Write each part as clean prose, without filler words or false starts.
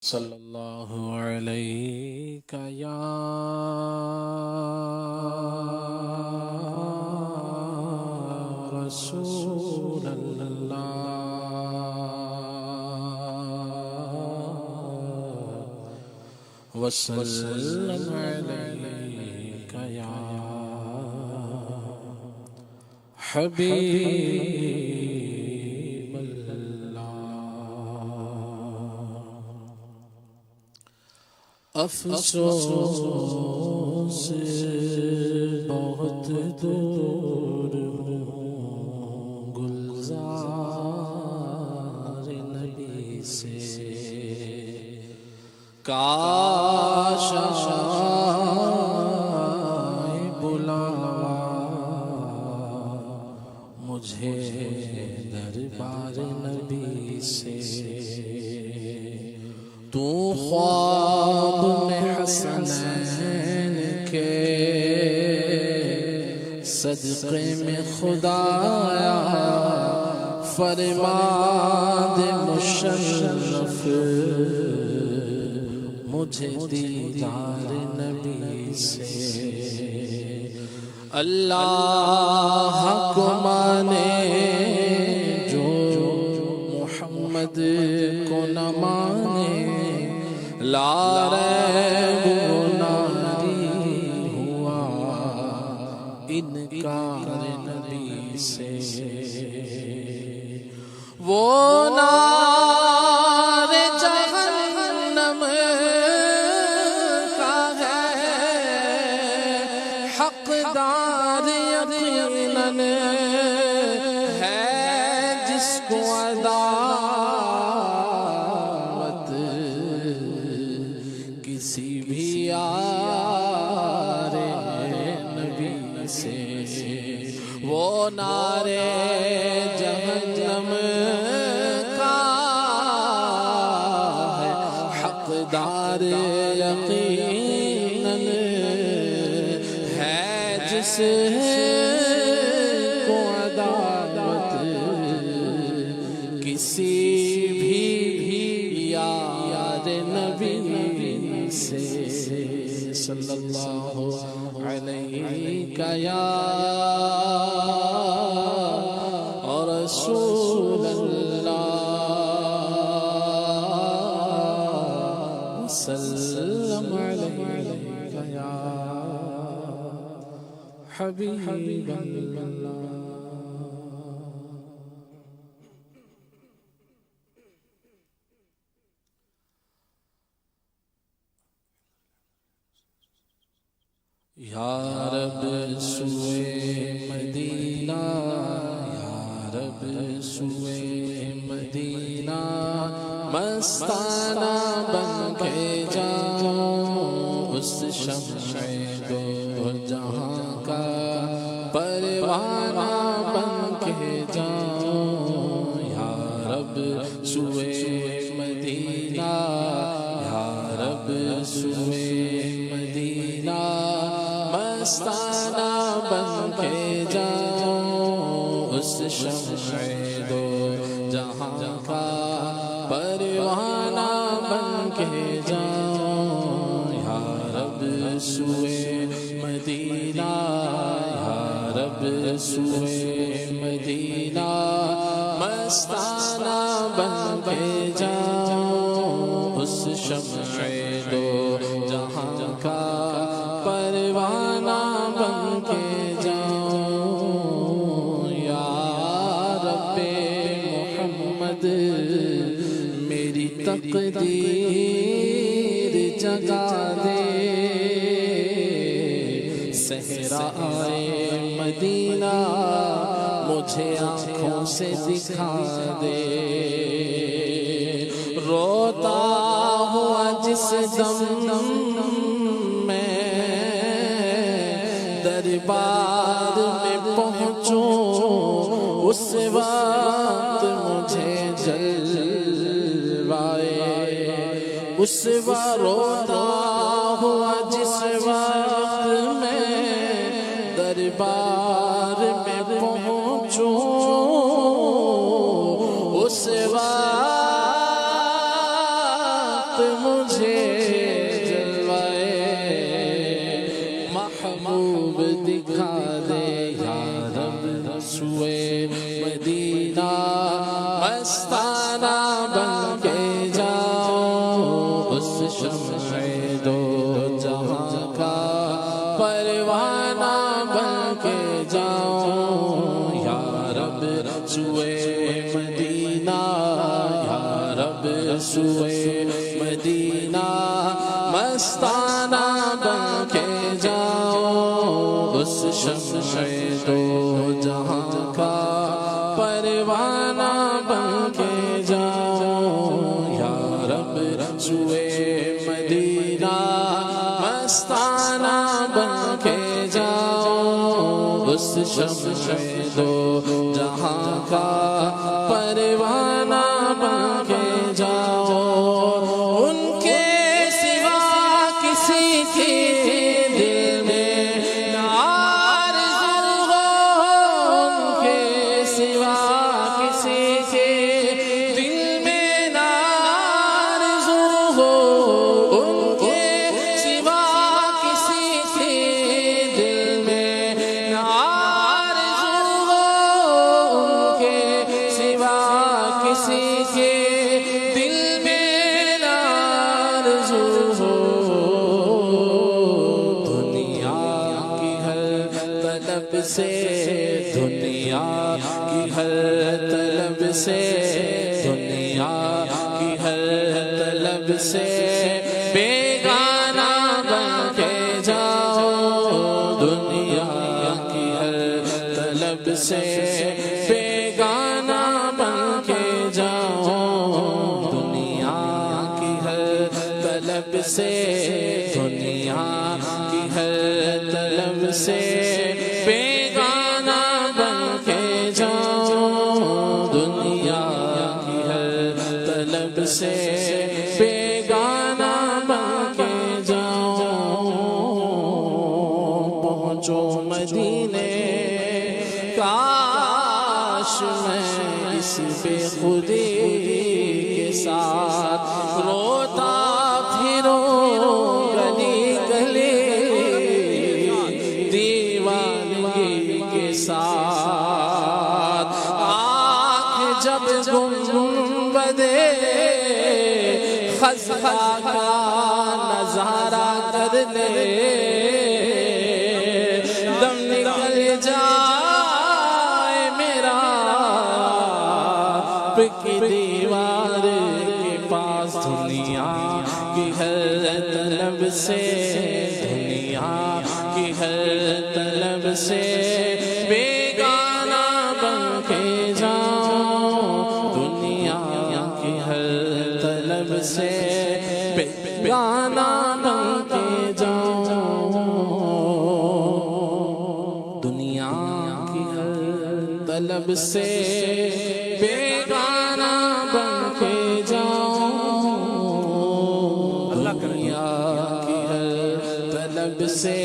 صلی اللہ علیہ یا رسول اللہ وسلم علیک یا حبیب افسوس بہت دور ہوں گلزار نبی سے، کاش آئے بلاوا مجھے دربار نبی سے۔ تو خواب میں حسنین کے صدقے میں خدایا فرما دے مشرف مجھے دیدار نبی سے۔ اللہ کو مانے جو محمد کو نہ مانے، لا ریب ناری ہوا انکار نبی سے۔ وہ نار جہنم کا ہے حقدار یقیناً ہے جس کو عداوت کسی بھی یار نبی سے۔ وہ نارے جہنم کا ہے حقدار یقیناً ہے جس کو عداوت کسی بھی یار نبی سے۔ صلی اللہ علیہ یا رسول اللہ وسلم علیک یا حبیب اللہ۔ یا رب سوئے مدینہ، یا رب سوئے مدینہ، مستانہ بن کے جاؤں اس شمع دو جہاں کا، پروانہ بن کے جاؤں۔ یا رب سوئے مدینہ، یا رب سوئے مدینہ، مستانہ بن کے جاؤں اس شمع دو جہاں کا، پروانہ بن کے جاؤں۔ یا رب سوئے مدینہ، یا رب سوئے مدینہ، مستانہ بن کے جاؤں اس شمع دو جہاں کا، پروانہ بن کے جاؤں۔ یا رب محمد میری تقدیر جگا دے، صحرائے مدینہ مجھے آنکھوں سے دکھا دے۔ روتا ہوا جس دم میں دربار میں پہنچوں، اس وقت مجھے جلوائے، اس وقت روتا ہوا جس وقت میں دربار میں پہنچوں، اس وقت مجھے جلوائے محبوب دکھا دے یا رب سوئے مدینہ مستانہ بن کے جاؤ اس شمع دو جہاں کا پروانہ بن کے جاؤ یا رب سوئے مدینہ یا رب سوئے مدینہ مستانہ بن کے جاؤ اس شمع دو جہاں کا پروانہ بن کے جاؤ یا رب سوئے مدینہ مستانہ بن کے جاؤ اس شمع دو جہاں کا پروانہ بن کے جاؤ ان کے سوا کسی کی دل میں نہ آرزو ہو ان کے سوا کسی کے دل میں نہ آرزو ہو ان کے سوا کسی کے دل میں نہ آرزو ہو ان کے سوا کسی کے دل میں نہ آرزو ہو دنیا کی ہر طلب سے دنیا کی ہر طلب سے دنیا کی ہر طلب سے بیگانہ بن کے جاؤ دنیا کی ہر طلب سے بیگانہ بن کے جاؤ دنیا کی ہر طلب سے دنیا کی ہر طلب سے بیگانہ بن کے جاؤ دنیا کی ہر طلب سے بیگانہ بن کے جاؤ پہنچو مدینے کاش میں اس بے خودی کے ساتھ روتا پھروں گلی گلی دیوانگی کے ساتھ آنکھ جب گنبدِ خضرا کا نظارہ کر لے دم نکل جائے میرا کی دیوار کے پاس دنیا کی ہر طلب سے دنیا کی ہر طلب سے بیگانہ بن کے جاؤ دنیا کی ہر طلب سے بیگانہ بن کے جاؤ دنیا کی ہر طلب سے بیگانہ بن کے جاؤ دنیا کی ہر طلب سے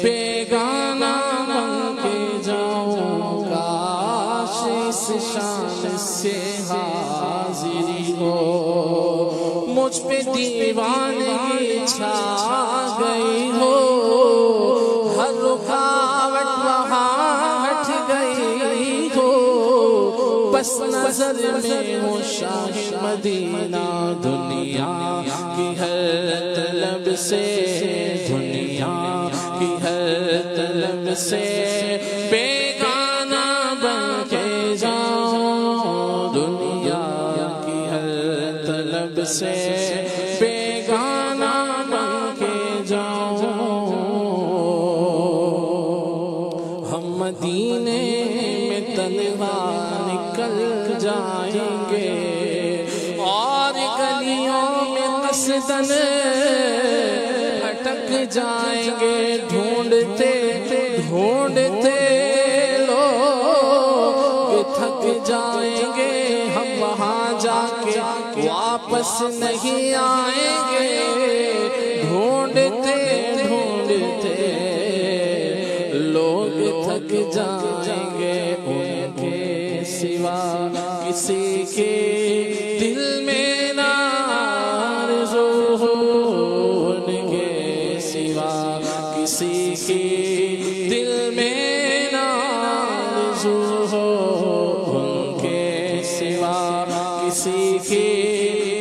بیگانہ بن کے جاؤ کاش اس شان سے حاضری ہو مجھ پہ دیوانگی چھا گئی ہو ہر رکاوٹ وہاں ہٹ گئی ہو بس نظر میں ہو شاہ مدینہ دنیا کی ہر طلب سے دنیا کی ہر طلب سے بیگانہ بن کے جاؤ دنیا کی ہر طلب سے بیگانہ بن کے جاؤ ہم مدینے میں تنہا نکل جائیں گے اور گلیوں میں قصدن بھٹک جائیں گے ڈھونڈتے ڈھونڈتے لوگ تھک جائیں گے ہم وہاں جا کے واپس نہیں آئیں گے ڈھونڈتے ڈھونڈتے لوگ تھک جائیں گے ان کے سوا کسی کے دل میں نہ آرزو کی دل میں نہ آرزو ہو ان کے سوا کسی کی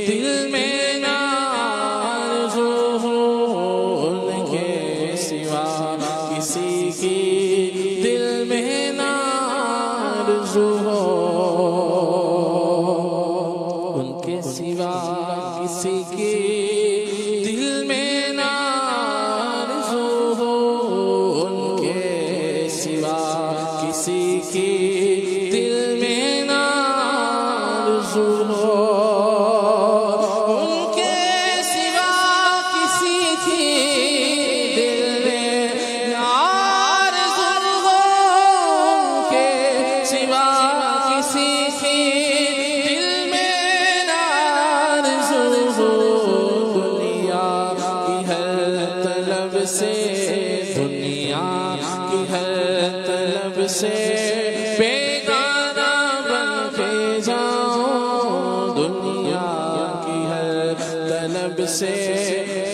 دل میں نہ آرزو ہو ان کے سوا کسی کی دل میں نہ آرزو ہو ان کے سوا کسی کی دل میں نہ آرزو ہو ان کے سوا کسی کی دل میں نہ آرزو ہو ان کے سوا کسی کی دل میں نہ آرزو ہو ان کے سوا کسی کی دل میں نہ آرزو ہو دنیا کی ہر طلب سے دنیا کی ہر طلب سے بیگانہ بن کے جاؤں دنیا کی ہر طلب سے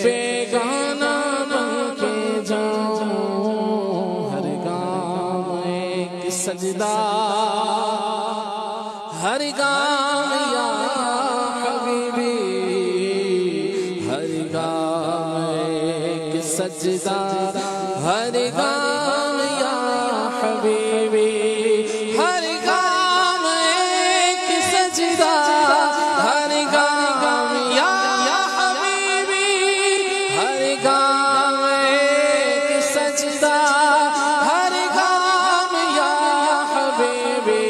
بیگانہ بن کے جاؤں ہر گام ایک سجدہ ہر گام یا حبیبی ہر گام ایک سجدہ ہر گام یا حبیبی ہر گام ایک سجدہ ہر گام یا حبیبی ہر گام ایک سجدہ ہر گام یا حبیبی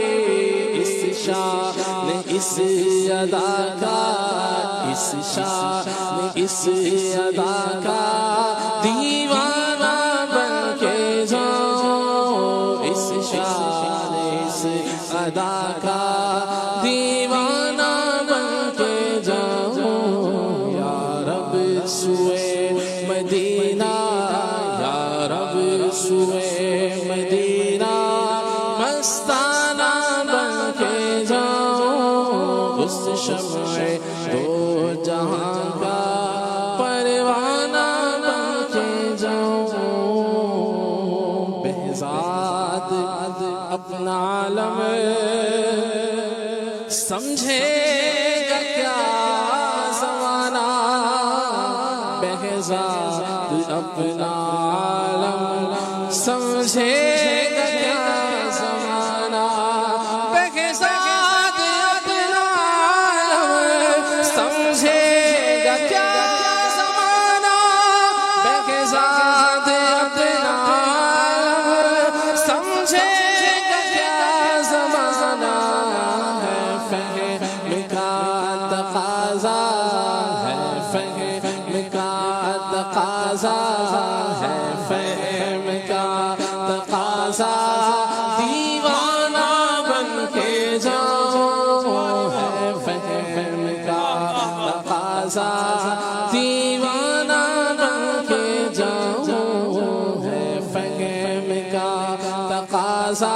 اس شان اس ادا کا اس شان اس ادا کا دیوانہ بن کے جاؤں اس شان اس ادا کا دیوانہ بن کے جاؤں یا رب سوئے مدینہ یا رب سوئے مدینہ مستانہ بن کے جاؤں اس شمع دو جہاں کا پروانہ بن کے جاؤں بہزاد اپنا عالم سمجھے گا کیا زمانہ بہزاد اپنا عالم سمجھے گا کیا زمانہ بہزاد اپنا عالم سمجھے گا کیا زمانہ بہزاد اپنا عالم سمجھے گا کیا زمانہ ہے فہم کا تقاضا ہے فہم کا تقاضا ہے فہم کا تقاضا دیوانہ بن کے جاؤں ہے فہم کا تقاضا دیوانہ بن کے جاؤں ہے فہم کا تقاضا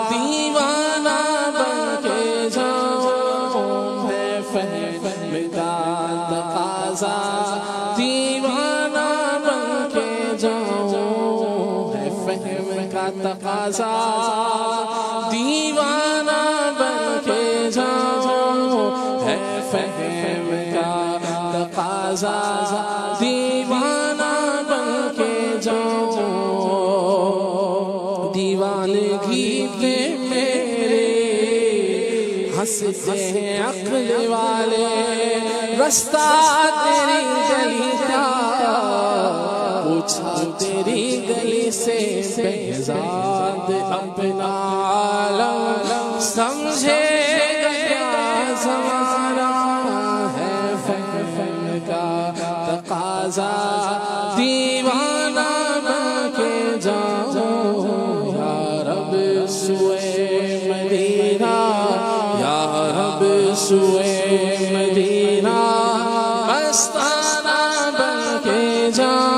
دیوانہ بن کے جاؤں ہے فہم کا تقاضا دیوانہ بن کے جاؤں ہے فہم کا تقاضا دیوانہ بن کے جاؤں ہے فہم کا تقاضا دیوانہ بن کے جاؤں دیوانگی پہ میرے ہنستے ہیں عقل والے رستہ تیری گلی کا پوچھا تیری گلی سے بہزاد اپنا عالم سمجھے گا کیا زمانہ ہے فہم کا تقاضا دیوانہ بن کے جاؤں یا رب سوئے مدینہ یا رب سوئے مدینہ مستانہ بن کے جاؤں